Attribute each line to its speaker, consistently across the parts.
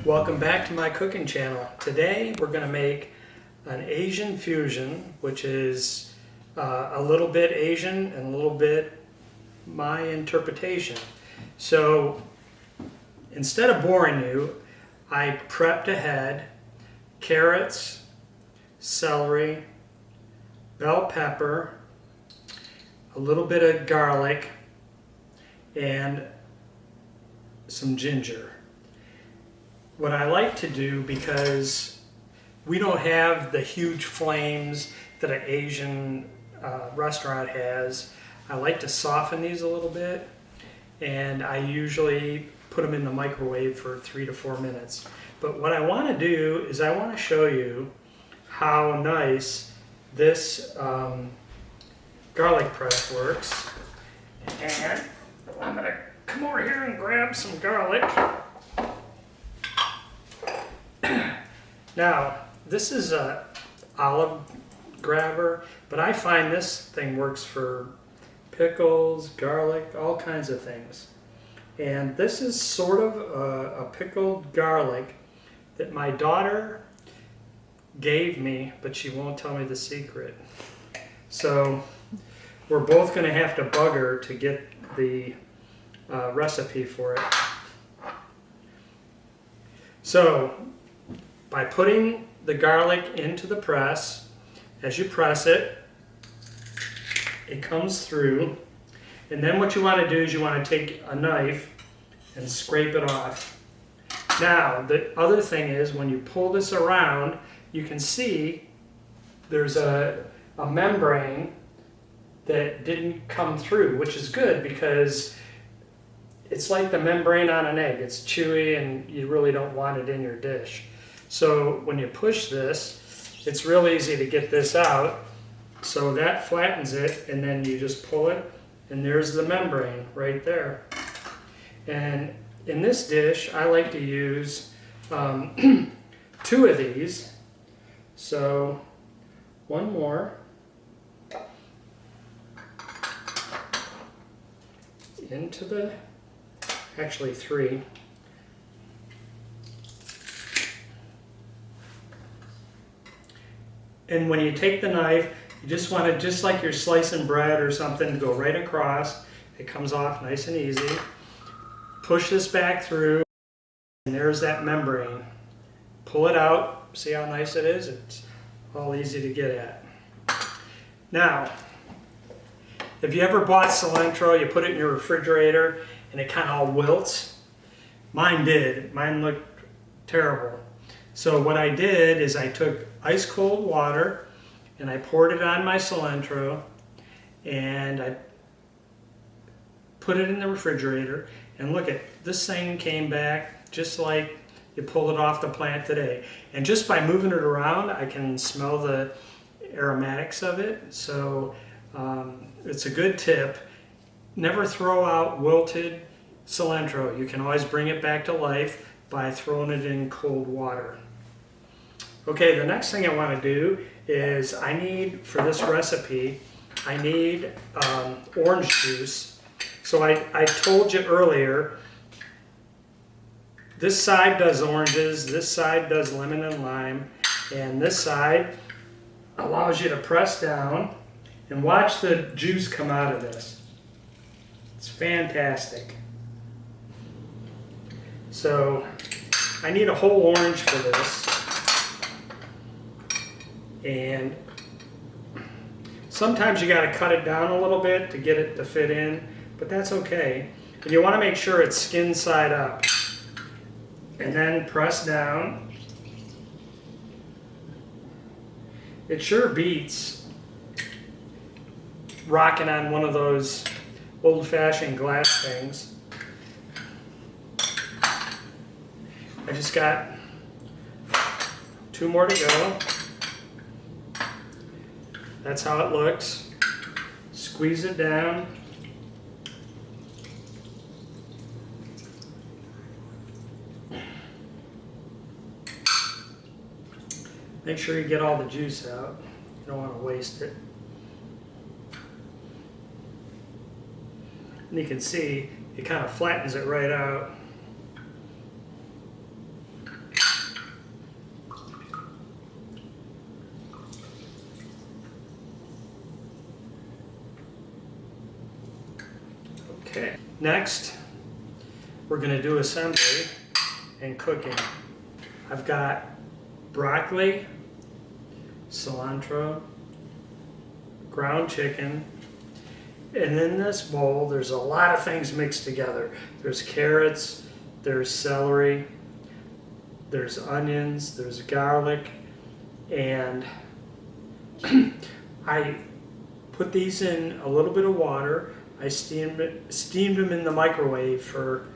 Speaker 1: Welcome back to my cooking channel. Today we're going to make an Asian fusion, which is a little bit Asian and a little bit my interpretation. So instead of boring you, I prepped ahead carrots, celery, bell pepper, a little bit of garlic, and some ginger. What I like to do, because we don't have the huge flames that an Asian restaurant has, I like to soften these a little bit, and I usually put them in the microwave for 3 to 4 minutes. But what I want to do is I want to show you how nice this garlic press works. And I'm going to come over here and grab some garlic. Now, this is a olive grabber, but I find this thing works for pickles, garlic, all kinds of things. And this is sort of a pickled garlic that my daughter gave me, but she won't tell me the secret. So we're both going to have to bug her to get the recipe for it. So by putting the garlic into the press, as you press it, it comes through. And then what you want to do is you want to take a knife and scrape it off. Now, the other thing is when you pull this around, you can see there's a membrane that didn't come through, which is good because it's like the membrane on an egg. It's chewy and you really don't want it in your dish. So when you push this, it's real easy to get this out. So that flattens it, and then you just pull it, and there's the membrane right there. And in this dish, I like to use 2 of these. So one more. Into the, actually 3. And when you take the knife, you just want to, just like you're slicing bread or something, to go right across. It comes off nice and easy. Push this back through, and there's that membrane. Pull it out. See how nice it is? It's all easy to get at. Now, if you ever bought cilantro, you put it in your refrigerator, and it kind of all wilts. Mine did. Mine looked terrible. So what I did is I took ice cold water and I poured it on my cilantro and I put it in the refrigerator, and look at this thing came back just like you pulled it off the plant today. And just by moving it around, I can smell the aromatics of it. So it's a good tip. Never throw out wilted cilantro. You can always bring it back to life by throwing it in cold water. Okay, the next thing I want to do is I need, for this recipe, I need orange juice. So I told you earlier, this side does oranges, this side does lemon and lime, and this side allows you to press down and watch the juice come out of this. It's fantastic. So I need a whole orange for this. And sometimes you got to cut it down a little bit to get it to fit in, but that's okay. And you want to make sure it's skin side up. And then press down. It sure beats rocking on one of those old-fashioned glass things. I just got 2 more to go. That's how it looks. Squeeze it down. Make sure you get all the juice out. You don't want to waste it. And you can see it kind of flattens it right out. Okay, next we're going to do assembly and cooking. I've got broccoli, cilantro, ground chicken, and in this bowl there's a lot of things mixed together. There's carrots, there's celery, there's onions, there's garlic, and I put these in a little bit of water. I steamed them in the microwave for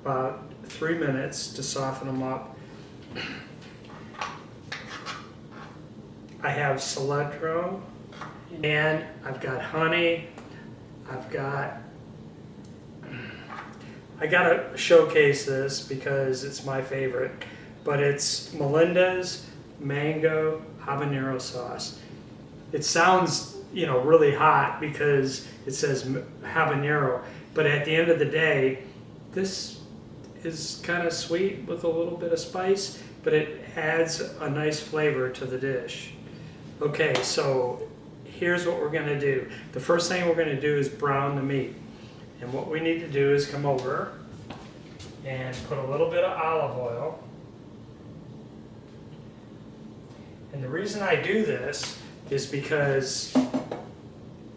Speaker 1: about 3 minutes to soften them up. I have cilantro, and I've got honey. I gotta showcase this because it's my favorite, but it's Melinda's mango habanero sauce. It sounds, really hot because it says habanero, but at the end of the day, this is kind of sweet with a little bit of spice, but it adds a nice flavor to the dish. Okay, so here's what we're gonna do. The first thing we're gonna do is brown the meat. And what we need to do is come over and put a little bit of olive oil. And the reason I do this is because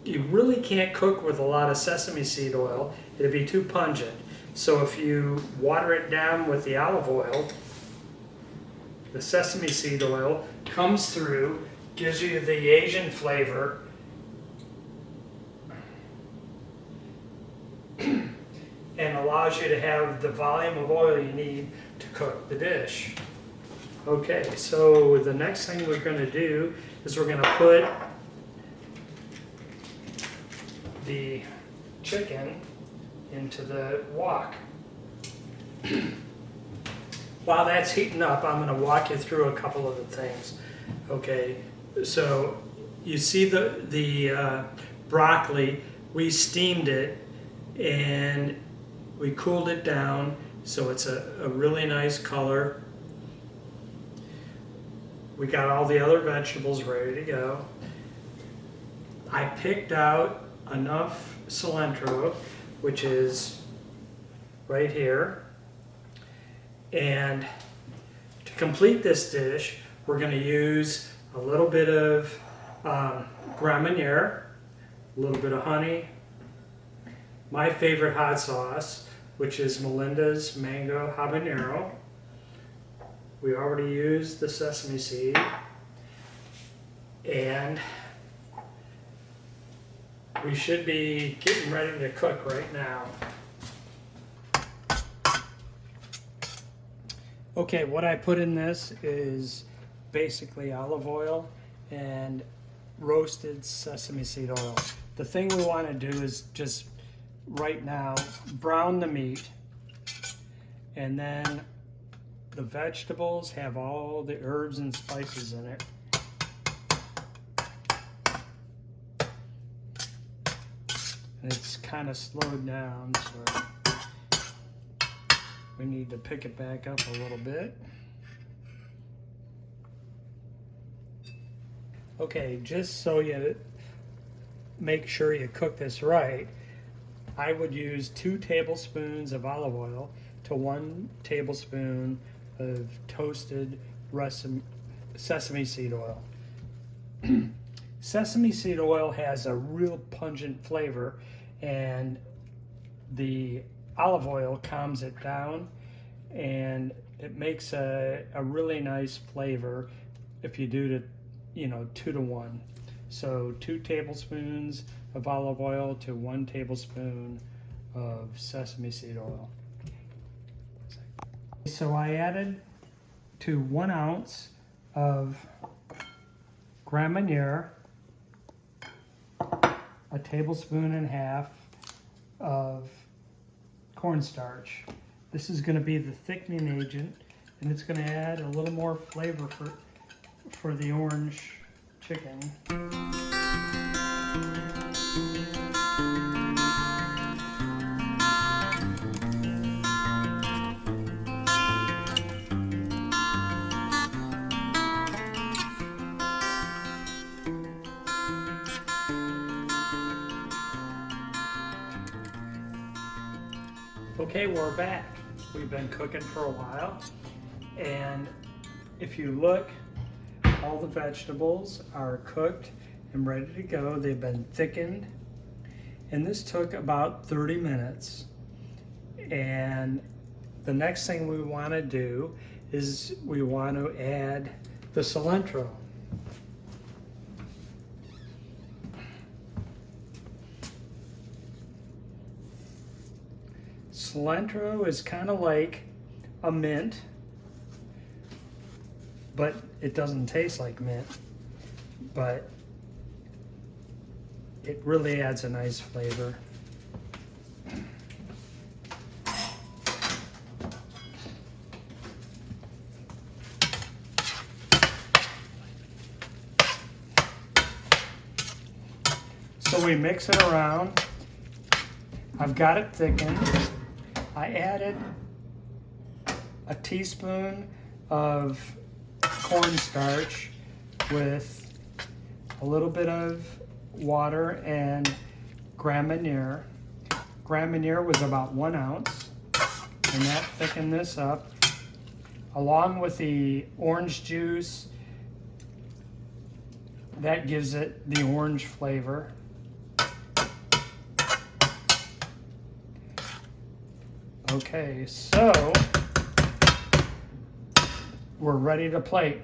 Speaker 1: you really can't cook with a lot of sesame seed oil. It'd be too pungent. So if you water it down with the olive oil, the sesame seed oil comes through, gives you the Asian flavor, and allows you to have the volume of oil you need to cook the dish. Okay, so the next thing we're going to do is we're going to put the chicken into the wok. While that's heating up, I'm going to walk you through a couple of the things. Okay, so you see the broccoli, we steamed it and we cooled it down so it's a really nice color. We got all the other vegetables ready to go. I picked out enough cilantro, which is right here. And to complete this dish, we're going to use a little bit of Grand Marnier, a little bit of honey, my favorite hot sauce, which is Melinda's Mango Habanero. We already used the sesame seed, and we should be getting ready to cook right now. Okay, what I put in this is basically olive oil and roasted sesame seed oil. The thing we want to do is just right now brown the meat, and then the vegetables have all the herbs and spices in it. And it's kind of slowed down, so we need to pick it back up a little bit. Okay, just so you make sure you cook this right, I would use 2 tablespoons of olive oil to 1 tablespoon of toasted sesame seed oil. Sesame seed oil has a real pungent flavor, and the olive oil calms it down, and it makes a really nice flavor if you do it, 2 to 1. So 2 tablespoons of olive oil to 1 tablespoon of sesame seed oil. So I added to 1 ounce of Grand Marnier, a tablespoon and a half of cornstarch. This is going to be the thickening agent, and it's going to add a little more flavor for the orange chicken. Okay, we're back. We've been cooking for a while, and if you look, all the vegetables are cooked and ready to go. They've been thickened, and this took about 30 minutes. And the next thing we want to do is we want to add the cilantro. Cilantro is kind of like a mint, but it doesn't taste like mint, but it really adds a nice flavor. So we mix it around. I've got it thickened. I added a teaspoon of cornstarch with a little bit of water and Grand Marnier. Grand Marnier was about 1 ounce, and that thickened this up. Along with the orange juice, that gives it the orange flavor. Okay, so we're ready to plate.